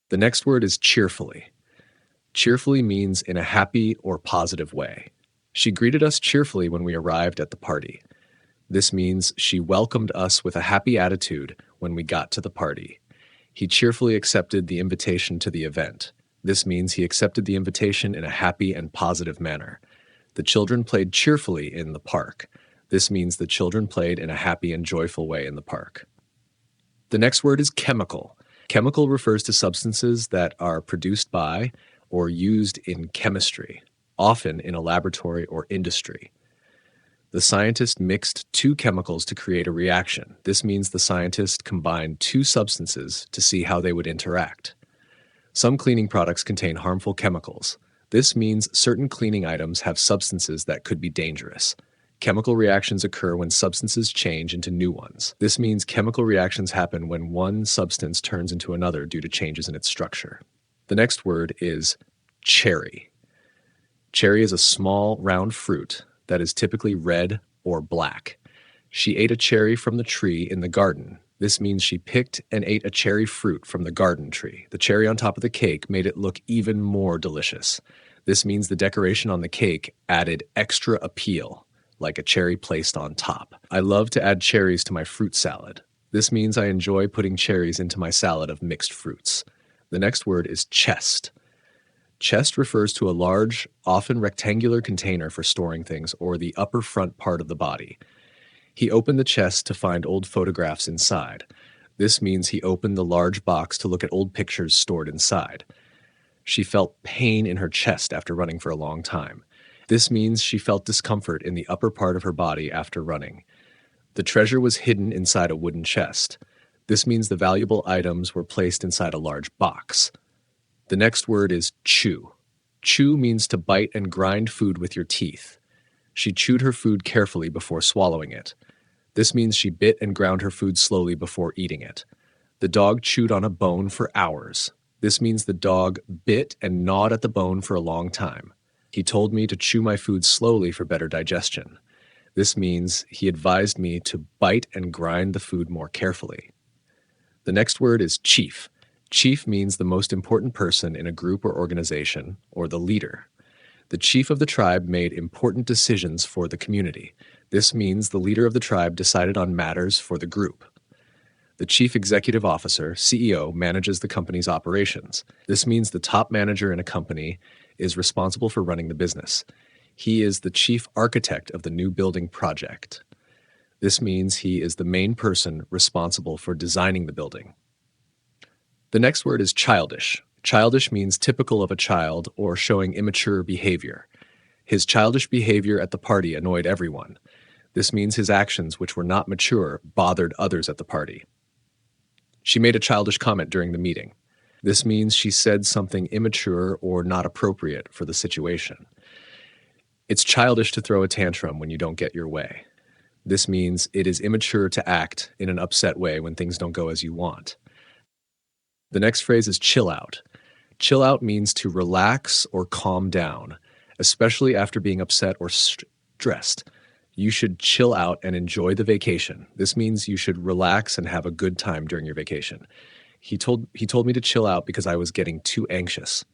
The next word is cheerfully. Cheerfully means in a happy or positive way. She greeted us cheerfully when we arrived at the party. This means she welcomed us with a happy attitude when we got to the party. He cheerfully accepted the invitation to the event. This means he accepted the invitation in a happy and positive manner. The children played cheerfully in the park. This means the children played in a happy and joyful way in the park. The next word is chemical. Chemical refers to substances that are produced by or used in chemistry, often in a laboratory or industry. The scientist mixed two chemicals to create a reaction. This means the scientist combined two substances to see how they would interact. Some cleaning products contain harmful chemicals. This means certain cleaning items have substances that could be dangerous. Chemical reactions occur when substances change into new ones. This means chemical reactions happen when one substance turns into another due to changes in its structure. The next word is cherry. Cherry is a small, round fruit that is typically red or black. She ate a cherry from the tree in the garden. This means she picked and ate a cherry fruit from the garden tree. The cherry on top of the cake made it look even more delicious. This means the decoration on the cake added extra appeal, like a cherry placed on top. I love to add cherries to my fruit salad. This means I enjoy putting cherries into my salad of mixed fruits. The next word is chest. Chest refers to a large, often rectangular container for storing things or the upper front part of the body. He opened the chest to find old photographs inside. This means he opened the large box to look at old pictures stored inside. She felt pain in her chest after running for a long time. This means she felt discomfort in the upper part of her body after running. The treasure was hidden inside a wooden chest. This means the valuable items were placed inside a large box. The next word is chew. Chew means to bite and grind food with your teeth. She chewed her food carefully before swallowing it. This means she bit and ground her food slowly before eating it. The dog chewed on a bone for hours. This means the dog bit and gnawed at the bone for a long time. He told me to chew my food slowly for better digestion. This means he advised me to bite and grind the food more carefully. The next word is chief. Chief means the most important person in a group or organization, or the leader. The chief of the tribe made important decisions for the community. This means the leader of the tribe decided on matters for the group. The chief executive officer, CEO, manages the company's operations. This means the top manager in a company is responsible for running the business. He is the chief architect of the new building project. This means he is the main person responsible for designing the building. The next word is childish. Childish means typical of a child or showing immature behavior. His childish behavior at the party annoyed everyone. This means his actions, which were not mature, bothered others at the party. She made a childish comment during the meeting. This means she said something immature or not appropriate for the situation. It's childish to throw a tantrum when you don't get your way. This means it is immature to act in an upset way when things don't go as you want. The next phrase is chill out. Chill out means to relax or calm down, especially after being upset or stressed. You should chill out and enjoy the vacation. This means you should relax and have a good time during your vacation. He told me to chill out because I was getting too anxious.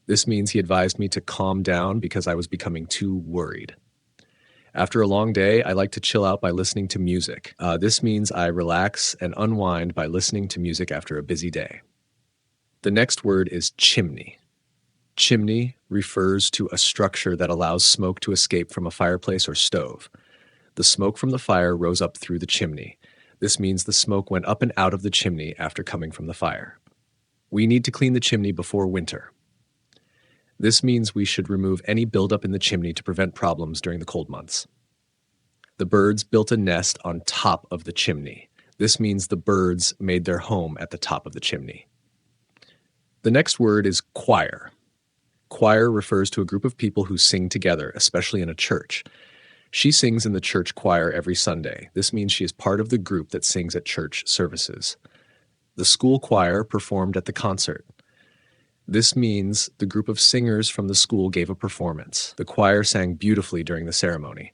This means he advised me to calm down because I was becoming too worried. After a long day, I like to chill out by listening to music. This means I relax and unwind by listening to music after a busy day. The next word is chimney. Chimney refers to a structure that allows smoke to escape from a fireplace or stove. The smoke from the fire rose up through the chimney. This means the smoke went up and out of the chimney after coming from the fire. We need to clean the chimney before winter. This means we should remove any buildup in the chimney to prevent problems during the cold months. The birds built a nest on top of the chimney. This means the birds made their home at the top of the chimney. The next word is choir. Choir refers to a group of people who sing together, especially in a church. She sings in the church choir every Sunday. This means she is part of the group that sings at church services. The school choir performed at the concert. This means the group of singers from the school gave a performance. The choir sang beautifully during the ceremony.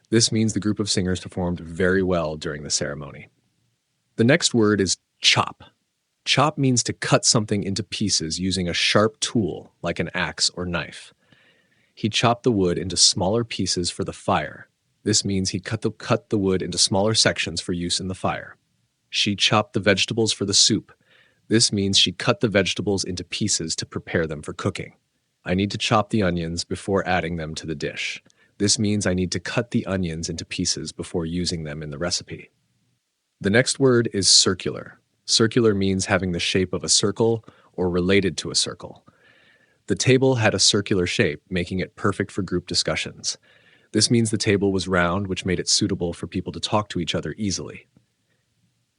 This means the group of singers performed very well during the ceremony. The next word is chop. Chop means to cut something into pieces using a sharp tool like an axe or knife. He chopped the wood into smaller pieces for the fire. This means he cut the wood into smaller sections for use in the fire. She chopped the vegetables for the soup. This means she cut the vegetables into pieces to prepare them for cooking. I need to chop the onions before adding them to the dish. This means I need to cut the onions into pieces before using them in the recipe. The next word is circular. Circular means having the shape of a circle or related to a circle. The table had a circular shape, making it perfect for group discussions. This means the table was round, which made it suitable for people to talk to each other easily.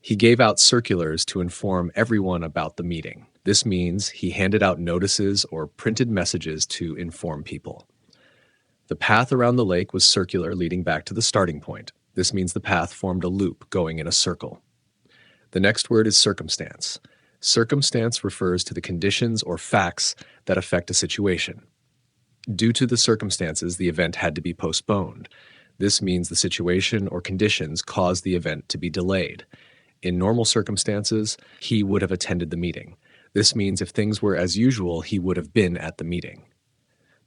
He gave out circulars to inform everyone about the meeting. This means he handed out notices or printed messages to inform people. The path around the lake was circular, leading back to the starting point. This means the path formed a loop going in a circle. The next word is circumstance. Circumstance refers to the conditions or facts that affect a situation. Due to the circumstances, the event had to be postponed. This means the situation or conditions caused the event to be delayed. In normal circumstances, he would have attended the meeting. This means if things were as usual, he would have been at the meeting.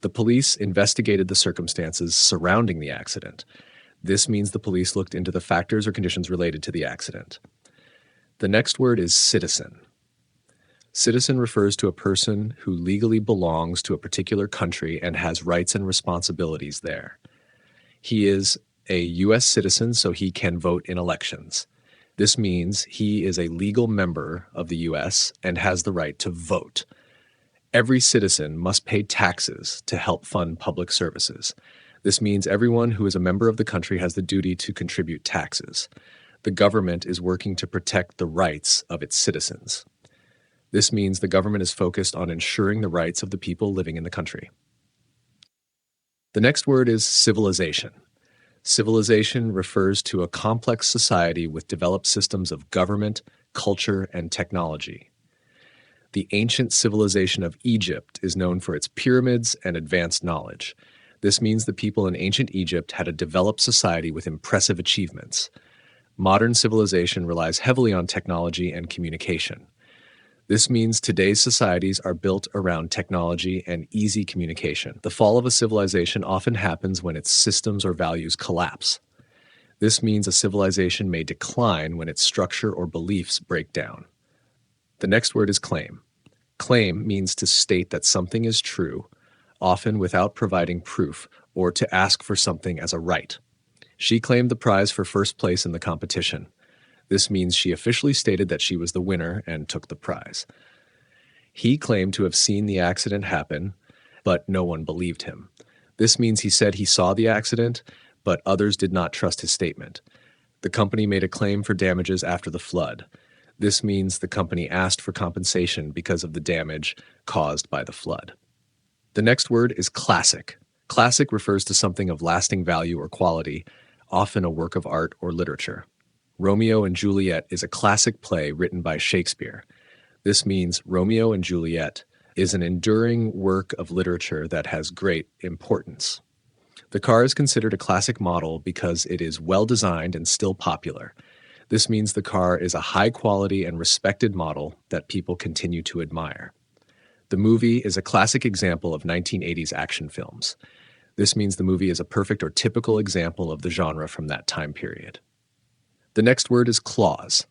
The police investigated the circumstances surrounding the accident. This means the police looked into the factors or conditions related to the accident. The next word is citizen. Citizen refers to a person who legally belongs to a particular country and has rights and responsibilities there. He is a U.S. citizen, so he can vote in elections. This means he is a legal member of the U.S. and has the right to vote. Every citizen must pay taxes to help fund public services. This means everyone who is a member of the country has the duty to contribute taxes. The government is working to protect the rights of its citizens. This means the government is focused on ensuring the rights of the people living in the country. The next word is civilization. Civilization refers to a complex society with developed systems of government, culture, and technology. The ancient civilization of Egypt is known for its pyramids and advanced knowledge. This means the people in ancient Egypt had a developed society with impressive achievements. Modern civilization relies heavily on technology and communication. This means today's societies are built around technology and easy communication. The fall of a civilization often happens when its systems or values collapse. This means a civilization may decline when its structure or beliefs break down. The next word is claim. Claim means to state that something is true, often without providing proof, or to ask for something as a right. She claimed the prize for first place in the competition. This means she officially stated that she was the winner and took the prize. He claimed to have seen the accident happen, but no one believed him. This means he said he saw the accident, but others did not trust his statement. The company made a claim for damages after the flood. This means the company asked for compensation because of the damage caused by the flood. The next word is classic. Classic refers to something of lasting value or quality, often a work of art or literature. Romeo and Juliet is a classic play written by Shakespeare. This means Romeo and Juliet is an enduring work of literature that has great importance. The car is considered a classic model because it is well designed and still popular. This means the car is a high quality and respected model that people continue to admire. The movie is a classic example of 1980s action films. This means the movie is a perfect or typical example of the genre from that time period. The next word is clause.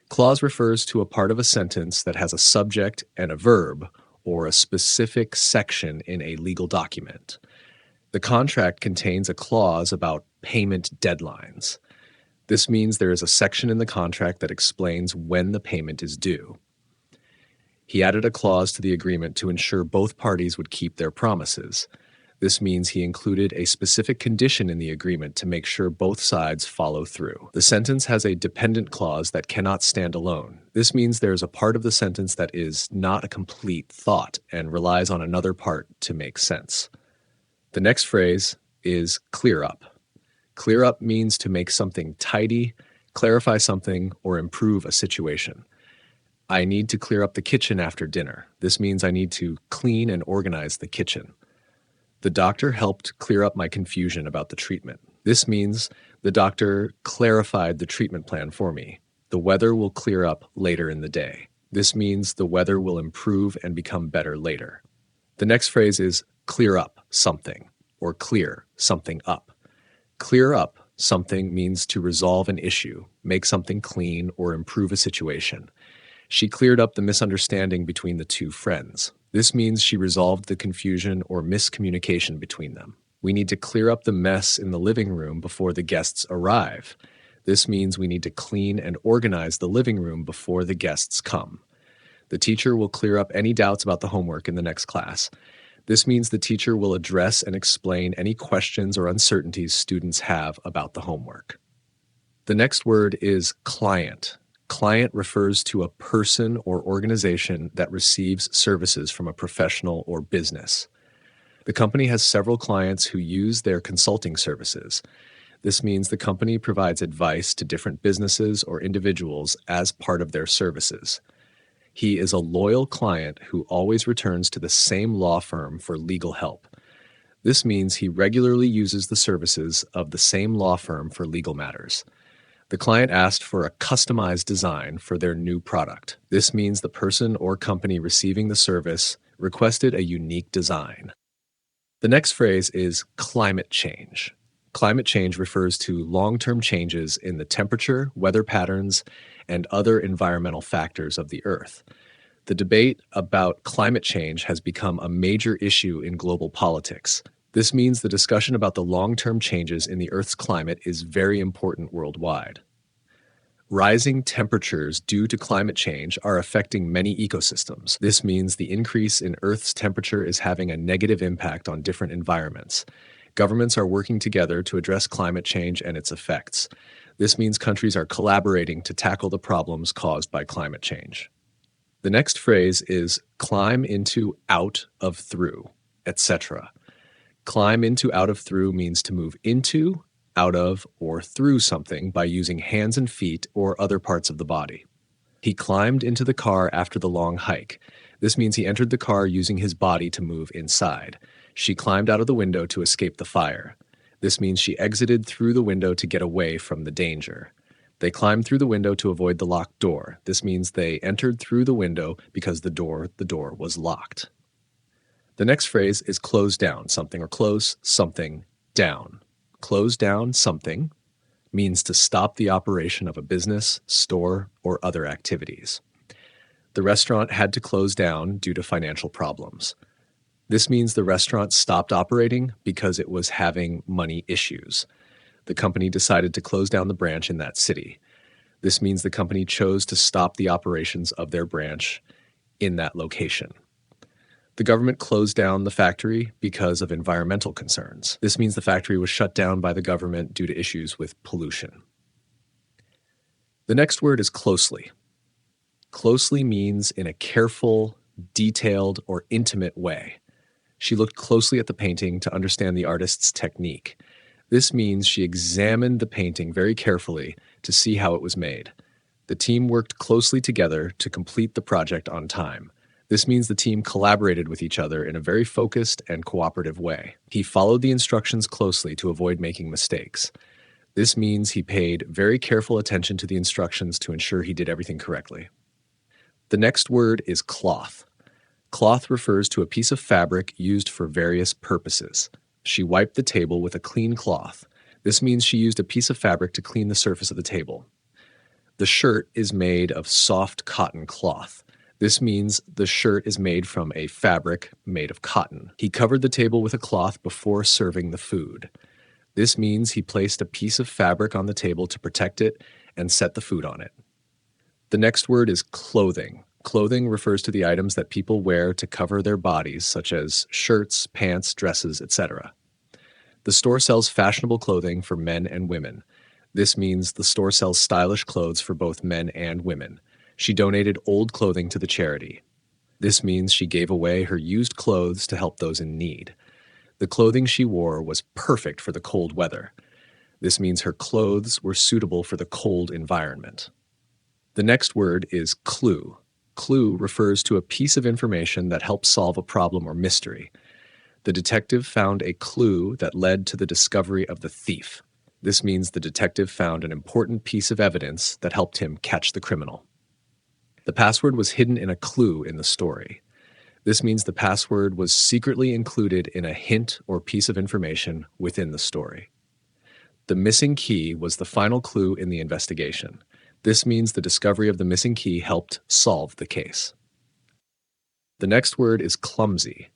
Clause refers to a part of a sentence that has a subject and a verb, or a specific section in a legal document. The contract contains a clause about payment deadlines. This means there is a section in the contract that explains when the payment is due. He added a clause to the agreement to ensure both parties would keep their promises. This means he included a specific condition in the agreement to make sure both sides follow through. The sentence has a dependent clause that cannot stand alone. This means there is a part of the sentence that is not a complete thought and relies on another part to make sense. The next phrase is clear up. Clear up means to make something tidy, clarify something, or improve a situation. I need to clear up the kitchen after dinner. This means I need to clean and organize the kitchen. The doctor helped clear up my confusion about the treatment. This means the doctor clarified the treatment plan for me. The weather will clear up later in the day. This means the weather will improve and become better later. The next phrase is clear up something or clear something up. Clear up something means to resolve an issue, make something clean, or improve a situation. She cleared up the misunderstanding between the two friends. This means she resolved the confusion or miscommunication between them. We need to clear up the mess in the living room before the guests arrive. This means we need to clean and organize the living room before the guests come. The teacher will clear up any doubts about the homework in the next class. This means the teacher will address and explain any questions or uncertainties students have about the homework. The next word is client. Client refers to a person or organization that receives services from a professional or business. The company has several clients who use their consulting services. This means the company provides advice to different businesses or individuals as part of their services. He is a loyal client who always returns to the same law firm for legal help. This means he regularly uses the services of the same law firm for legal matters. The client asked for a customized design for their new product. This means the person or company receiving the service requested a unique design. The next phrase is climate change. Climate change refers to long-term changes in the temperature, weather patterns, and other environmental factors of the Earth. The debate about climate change has become a major issue in global politics. This means the discussion about the long-term changes in the Earth's climate is very important worldwide. Rising temperatures due to climate change are affecting many ecosystems. This means the increase in Earth's temperature is having a negative impact on different environments. Governments are working together to address climate change and its effects. This means countries are collaborating to tackle the problems caused by climate change. The next phrase is climb into, out of, through, etc. Climb into, out of, through means to move into, out of, or through something by using hands and feet or other parts of the body. He climbed into the car after the long hike. This means he entered the car using his body to move inside. She climbed out of the window to escape the fire. This means she exited through the window to get away from the danger. They climbed through the window to avoid the locked door. This means they entered through the window because the door was locked. The next phrase is close down something or close something down. Close down something means to stop the operation of a business, store, or other activities. The restaurant had to close down due to financial problems. This means the restaurant stopped operating because it was having money issues. The company decided to close down the branch in that city. This means the company chose to stop the operations of their branch in that location. The government closed down the factory because of environmental concerns. This means the factory was shut down by the government due to issues with pollution. The next word is closely. Closely means in a careful, detailed, or intimate way. She looked closely at the painting to understand the artist's technique. This means she examined the painting very carefully to see how it was made. The team worked closely together to complete the project on time. This means the team collaborated with each other in a very focused and cooperative way. He followed the instructions closely to avoid making mistakes. This means he paid very careful attention to the instructions to ensure he did everything correctly. The next word is cloth. Cloth refers to a piece of fabric used for various purposes. She wiped the table with a clean cloth. This means she used a piece of fabric to clean the surface of the table. The shirt is made of soft cotton cloth. This means the shirt is made from a fabric made of cotton. He covered the table with a cloth before serving the food. This means he placed a piece of fabric on the table to protect it and set the food on it. The next word is clothing. Clothing refers to the items that people wear to cover their bodies, such as shirts, pants, dresses, etc. The store sells fashionable clothing for men and women. This means the store sells stylish clothes for both men and women. She donated old clothing to the charity. This means she gave away her used clothes to help those in need. The clothing she wore was perfect for the cold weather. This means her clothes were suitable for the cold environment. The next word is clue. Clue refers to a piece of information that helps solve a problem or mystery. The detective found a clue that led to the discovery of the thief. This means the detective found an important piece of evidence that helped him catch the criminal. The password was hidden in a clue in the story. This means the password was secretly included in a hint or piece of information within the story. The missing key was the final clue in the investigation. This means the discovery of the missing key helped solve the case. The next word is clumsy.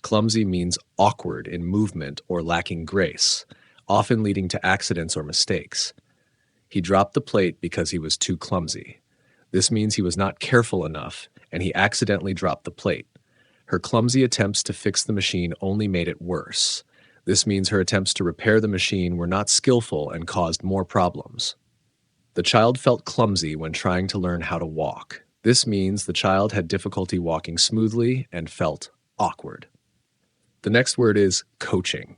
Clumsy means awkward in movement or lacking grace, often leading to accidents or mistakes. He dropped the plate because he was too clumsy. This means he was not careful enough, and he accidentally dropped the plate. Her clumsy attempts to fix the machine only made it worse. This means her attempts to repair the machine were not skillful and caused more problems. The child felt clumsy when trying to learn how to walk. This means the child had difficulty walking smoothly and felt awkward. The next word is coaching.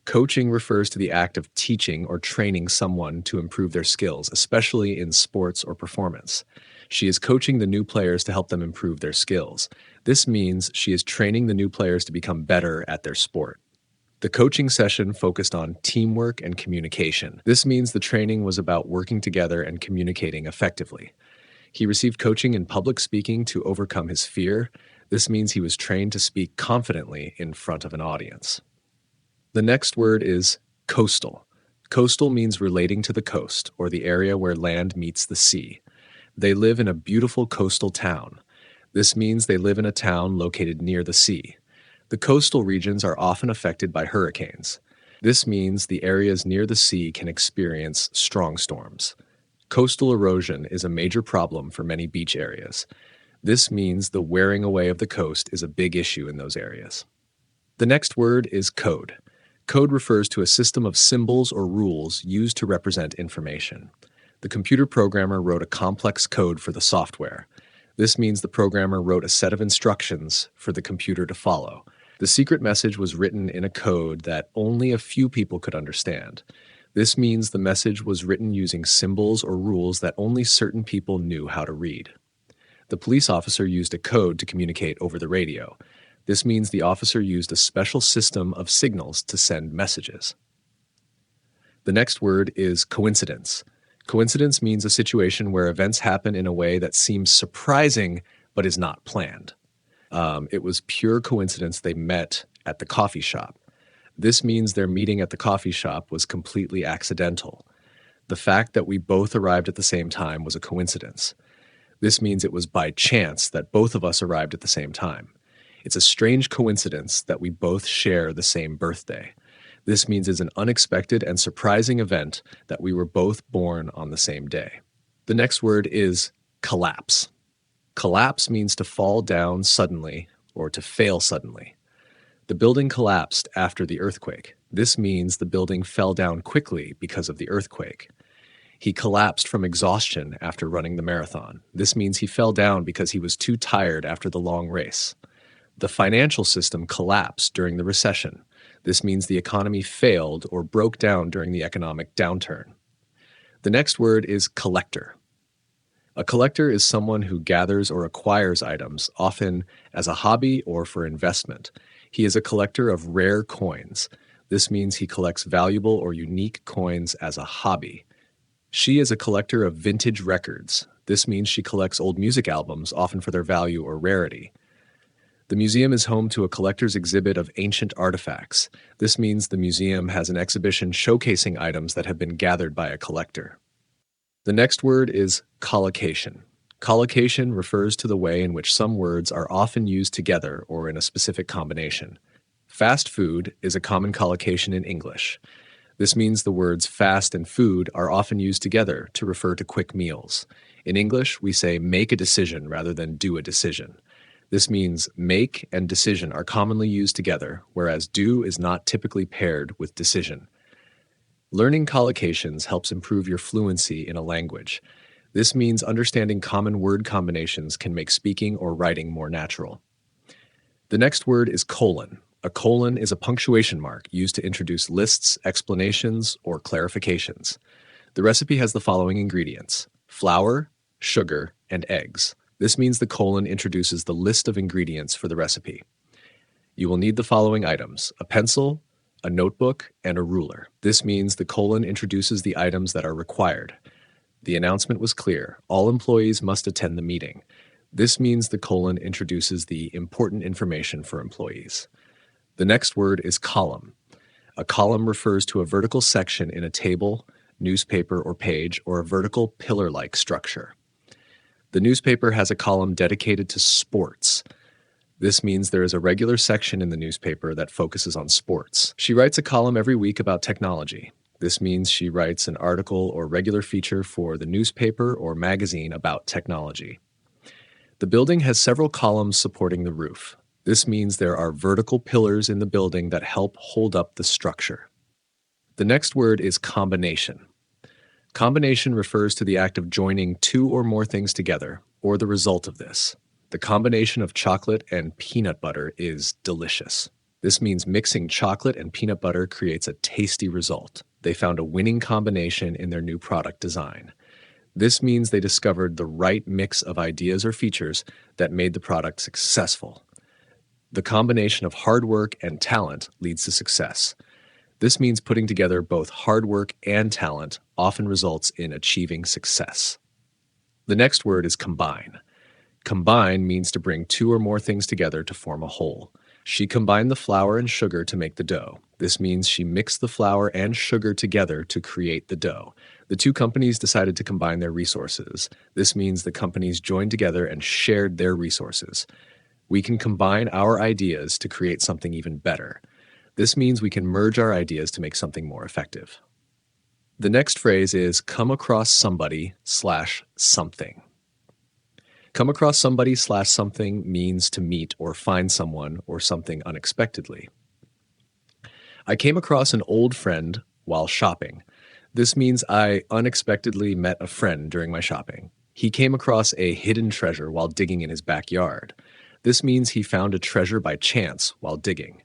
Coaching refers to the act of teaching or training someone to improve their skills, especially in sports or performance. She is coaching the new players to help them improve their skills. This means she is training the new players to become better at their sport. The coaching session focused on teamwork and communication. This means the training was about working together and communicating effectively. He received coaching in public speaking to overcome his fear. This means he was trained to speak confidently in front of an audience. The next word is coastal. Coastal means relating to the coast, or the area where land meets the sea. They live in a beautiful coastal town. This means they live in a town located near the sea. The coastal regions are often affected by hurricanes. This means the areas near the sea can experience strong storms. Coastal erosion is a major problem for many beach areas. This means the wearing away of the coast is a big issue in those areas. The next word is code. Code refers to a system of symbols or rules used to represent information. The computer programmer wrote a complex code for the software. This means the programmer wrote a set of instructions for the computer to follow. The secret message was written in a code that only a few people could understand. This means the message was written using symbols or rules that only certain people knew how to read. The police officer used a code to communicate over the radio. This means the officer used a special system of signals to send messages. The next word is coincidence. Coincidence means a situation where events happen in a way that seems surprising but is not planned. It was pure coincidence they met at the coffee shop. This means their meeting at the coffee shop was completely accidental. The fact that we both arrived at the same time was a coincidence. This means it was by chance that both of us arrived at the same time. It's a strange coincidence that we both share the same birthday. This means it's an unexpected and surprising event that we were both born on the same day. The next word is collapse. Collapse means to fall down suddenly or to fail suddenly. The building collapsed after the earthquake. This means the building fell down quickly because of the earthquake. He collapsed from exhaustion after running the marathon. This means he fell down because he was too tired after the long race. The financial system collapsed during the recession. This means the economy failed or broke down during the economic downturn. The next word is collector. A collector is someone who gathers or acquires items, often as a hobby or for investment. He is a collector of rare coins. This means he collects valuable or unique coins as a hobby. She is a collector of vintage records. This means she collects old music albums, often for their value or rarity. The museum is home to a collector's exhibit of ancient artifacts. This means the museum has an exhibition showcasing items that have been gathered by a collector. The next word is collocation. Collocation refers to the way in which some words are often used together or in a specific combination. Fast food is a common collocation in English. This means the words fast and food are often used together to refer to quick meals. In English, we say make a decision rather than do a decision. This means make and decision are commonly used together, whereas do is not typically paired with decision. Learning collocations helps improve your fluency in a language. This means understanding common word combinations can make speaking or writing more natural. The next word is colon. A colon is a punctuation mark used to introduce lists, explanations, or clarifications. The recipe has the following ingredients: flour, sugar, and eggs. This means the colon introduces the list of ingredients for the recipe. You will need the following items: a pencil, a notebook, and a ruler. This means the colon introduces the items that are required. The announcement was clear. All employees must attend the meeting. This means the colon introduces the important information for employees. The next word is column. A column refers to a vertical section in a table, newspaper, or page, or a vertical pillar-like structure. The newspaper has a column dedicated to sports. This means there is a regular section in the newspaper that focuses on sports. She writes a column every week about technology. This means she writes an article or regular feature for the newspaper or magazine about technology. The building has several columns supporting the roof. This means there are vertical pillars in the building that help hold up the structure. The next word is combination. Combination refers to the act of joining two or more things together, or the result of this. The combination of chocolate and peanut butter is delicious. This means mixing chocolate and peanut butter creates a tasty result. They found a winning combination in their new product design. This means they discovered the right mix of ideas or features that made the product successful. The combination of hard work and talent leads to success. This means putting together both hard work and talent often results in achieving success. The next word is combine. Combine means to bring two or more things together to form a whole. She combined the flour and sugar to make the dough. This means she mixed the flour and sugar together to create the dough. The two companies decided to combine their resources. This means the companies joined together and shared their resources. We can combine our ideas to create something even better. This means we can merge our ideas to make something more effective. The next phrase is come across somebody/something. Come across somebody/something means to meet or find someone or something unexpectedly. I came across an old friend while shopping. This means I unexpectedly met a friend during my shopping. He came across a hidden treasure while digging in his backyard. This means he found a treasure by chance while digging.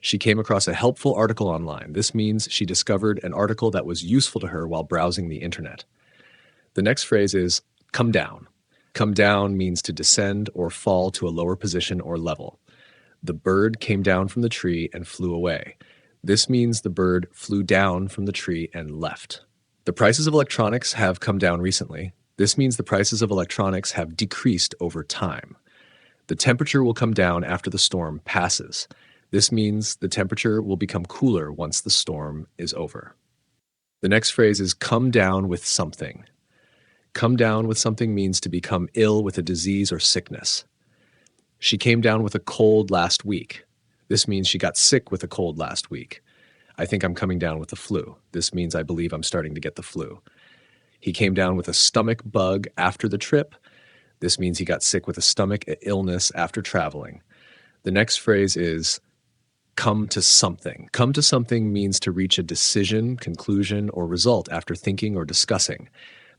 She came across a helpful article online. This means she discovered an article that was useful to her while browsing the internet. The next phrase is come down. Come down means to descend or fall to a lower position or level. The bird came down from the tree and flew away. This means the bird flew down from the tree and left. The prices of electronics have come down recently. This means the prices of electronics have decreased over time. The temperature will come down after the storm passes. This means the temperature will become cooler once the storm is over. The next phrase is come down with something. Come down with something means to become ill with a disease or sickness. She came down with a cold last week. This means she got sick with a cold last week. I think I'm coming down with the flu. This means I believe I'm starting to get the flu. He came down with a stomach bug after the trip. This means he got sick with a stomach illness after traveling. The next phrase is come to something. Come to something means to reach a decision, conclusion, or result after thinking or discussing.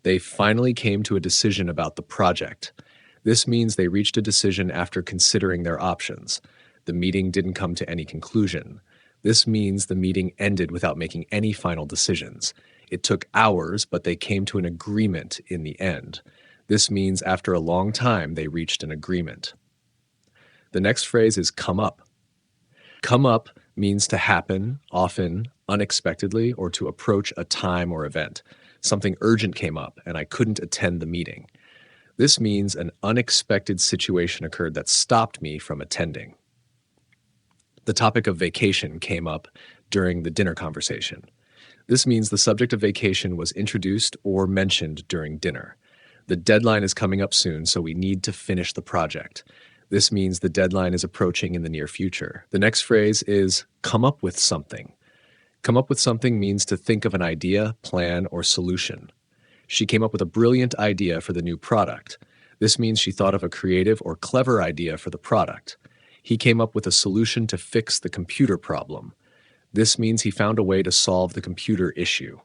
They finally came to a decision about the project. This means they reached a decision after considering their options. The meeting didn't come to any conclusion. This means the meeting ended without making any final decisions. It took hours, but they came to an agreement in the end. This means after a long time, they reached an agreement. The next phrase is come up. Come up means to happen, often, unexpectedly, or to approach a time or event. Something urgent came up, and I couldn't attend the meeting. This means an unexpected situation occurred that stopped me from attending. The topic of vacation came up during the dinner conversation. This means the subject of vacation was introduced or mentioned during dinner. The deadline is coming up soon, so we need to finish the project. This means the deadline is approaching in the near future. The next phrase is come up with something. Come up with something means to think of an idea, plan, or solution. She came up with a brilliant idea for the new product. This means she thought of a creative or clever idea for the product. He came up with a solution to fix the computer problem. This means he found a way to solve the computer issue.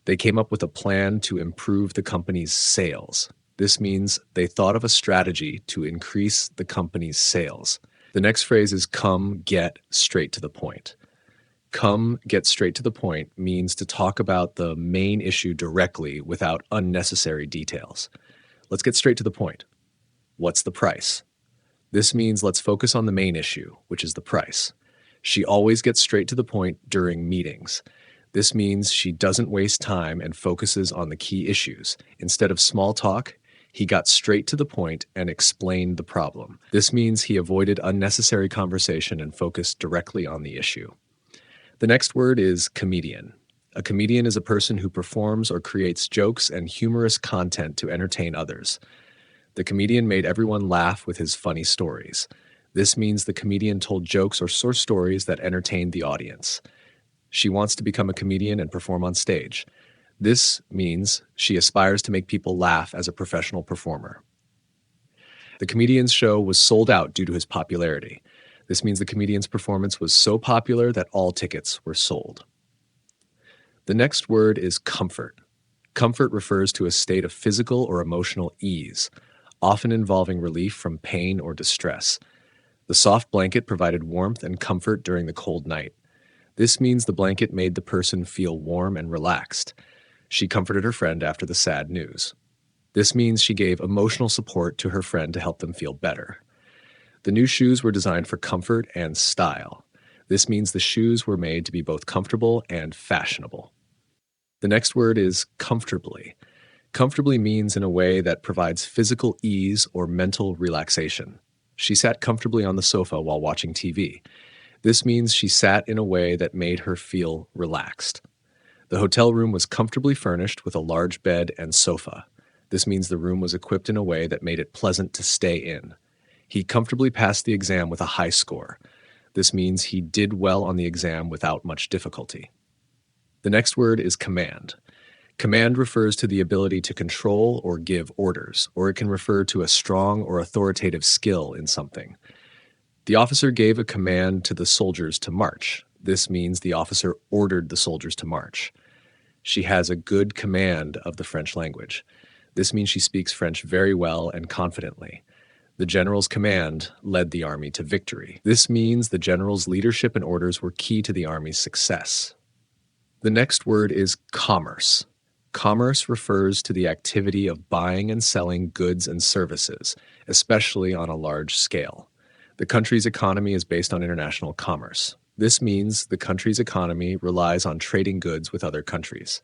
They came up with a plan to improve the company's sales. This means they thought of a strategy to increase the company's sales. The next phrase is come, get, straight to the point. Come, get straight to the point means to talk about the main issue directly without unnecessary details. Let's get straight to the point. What's the price? This means let's focus on the main issue, which is the price. She always gets straight to the point during meetings. This means she doesn't waste time and focuses on the key issues. Instead of small talk, he got straight to the point and explained the problem. This means he avoided unnecessary conversation and focused directly on the issue. The next word is comedian. A comedian is a person who performs or creates jokes and humorous content to entertain others. The comedian made everyone laugh with his funny stories. This means the comedian told jokes or source stories that entertained the audience. She wants to become a comedian and perform on stage. This means she aspires to make people laugh as a professional performer. The comedian's show was sold out due to his popularity. This means the comedian's performance was so popular that all tickets were sold. The next word is comfort. Comfort refers to a state of physical or emotional ease, often involving relief from pain or distress. The soft blanket provided warmth and comfort during the cold night. This means the blanket made the person feel warm and relaxed. She comforted her friend after the sad news. This means she gave emotional support to her friend to help them feel better. The new shoes were designed for comfort and style. This means the shoes were made to be both comfortable and fashionable. The next word is comfortably. Comfortably means in a way that provides physical ease or mental relaxation. She sat comfortably on the sofa while watching TV. This means she sat in a way that made her feel relaxed. The hotel room was comfortably furnished with a large bed and sofa. This means the room was equipped in a way that made it pleasant to stay in. He comfortably passed the exam with a high score. This means he did well on the exam without much difficulty. The next word is command. Command refers to the ability to control or give orders, or it can refer to a strong or authoritative skill in something. The officer gave a command to the soldiers to march. This means the officer ordered the soldiers to march. She has a good command of the French language. This means she speaks French very well and confidently. The general's command led the army to victory. This means the general's leadership and orders were key to the army's success. The next word is commerce. Commerce refers to the activity of buying and selling goods and services, especially on a large scale. The country's economy is based on international commerce. This means the country's economy relies on trading goods with other countries.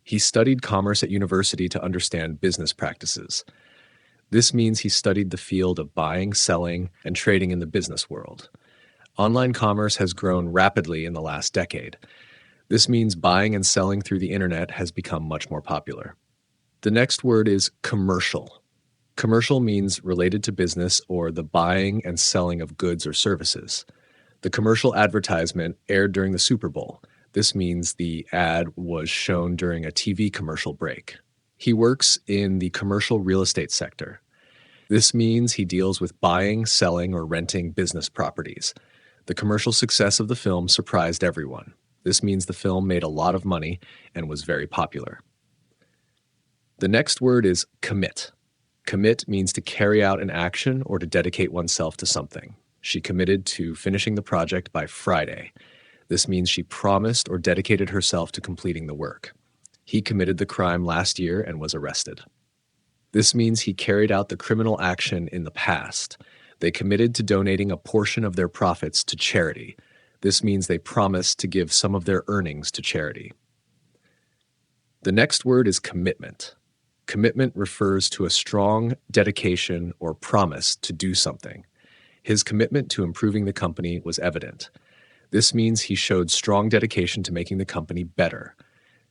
He studied commerce at university to understand business practices. This means he studied the field of buying, selling, and trading in the business world. Online commerce has grown rapidly in the last decade. This means buying and selling through the internet has become much more popular. The next word is commercial. Commercial means related to business or the buying and selling of goods or services. The commercial advertisement aired during the Super Bowl. This means the ad was shown during a TV commercial break. He works in the commercial real estate sector. This means he deals with buying, selling, or renting business properties. The commercial success of the film surprised everyone. This means the film made a lot of money and was very popular. The next word is commit. Commit means to carry out an action or to dedicate oneself to something. She committed to finishing the project by Friday. This means she promised or dedicated herself to completing the work. He committed the crime last year and was arrested. This means he carried out the criminal action in the past. They committed to donating a portion of their profits to charity. This means they promised to give some of their earnings to charity. The next word is commitment. Commitment refers to a strong dedication or promise to do something. His commitment to improving the company was evident. This means he showed strong dedication to making the company better.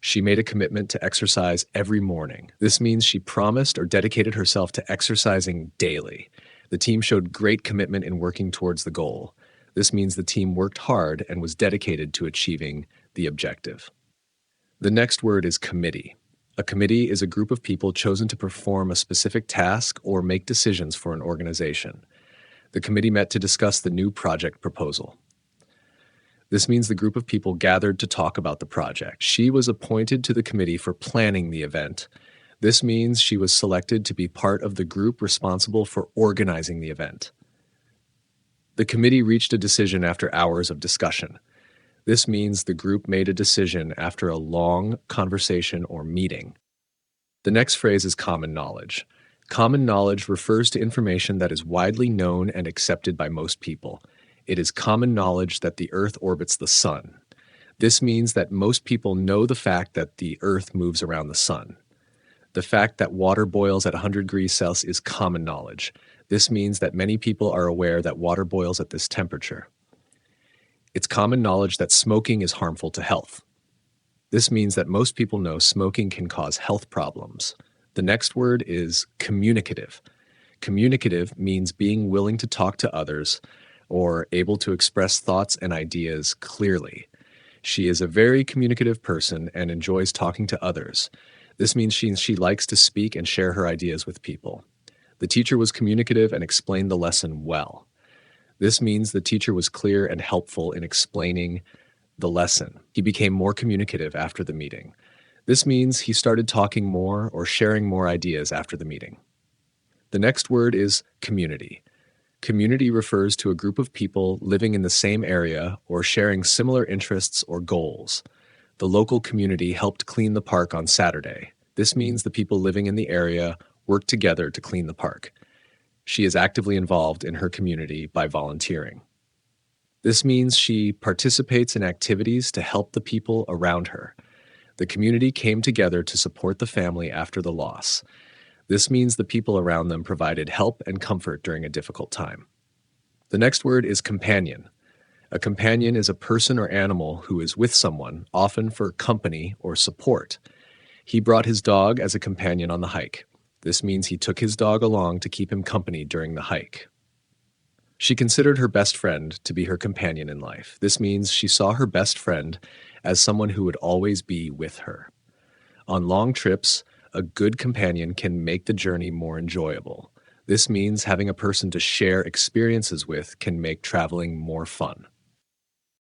She made a commitment to exercise every morning. This means she promised or dedicated herself to exercising daily. The team showed great commitment in working towards the goal. This means the team worked hard and was dedicated to achieving the objective. The next word is committee. A committee is a group of people chosen to perform a specific task or make decisions for an organization. The committee met to discuss the new project proposal. This means the group of people gathered to talk about the project. She was appointed to the committee for planning the event. This means she was selected to be part of the group responsible for organizing the event. The committee reached a decision after hours of discussion. This means the group made a decision after a long conversation or meeting. The next phrase is common knowledge. Common knowledge refers to information that is widely known and accepted by most people. It is common knowledge that the Earth orbits the Sun. This means that most people know the fact that the Earth moves around the sun. The fact that water boils at 100 degrees Celsius is common knowledge. This means that many people are aware that water boils at this temperature. It's common knowledge that smoking is harmful to health. This means that most people know smoking can cause health problems. The next word is communicative. Communicative means being willing to talk to others or able to express thoughts and ideas clearly. She is a very communicative person and enjoys talking to others. This means she likes to speak and share her ideas with people. The teacher was communicative and explained the lesson well. This means the teacher was clear and helpful in explaining the lesson. He became more communicative after the meeting. This means he started talking more or sharing more ideas after the meeting. The next word is community. Community refers to a group of people living in the same area or sharing similar interests or goals. The local community helped clean the park on Saturday. This means the people living in the area work together to clean the park. She is actively involved in her community by volunteering. This means she participates in activities to help the people around her. The community came together to support the family after the loss. This means the people around them provided help and comfort during a difficult time. The next word is companion. A companion is a person or animal who is with someone, often for company or support. He brought his dog as a companion on the hike. This means he took his dog along to keep him company during the hike. She considered her best friend to be her companion in life. This means she saw her best friend as someone who would always be with her. On long trips, a good companion can make the journey more enjoyable. This means having a person to share experiences with can make traveling more fun.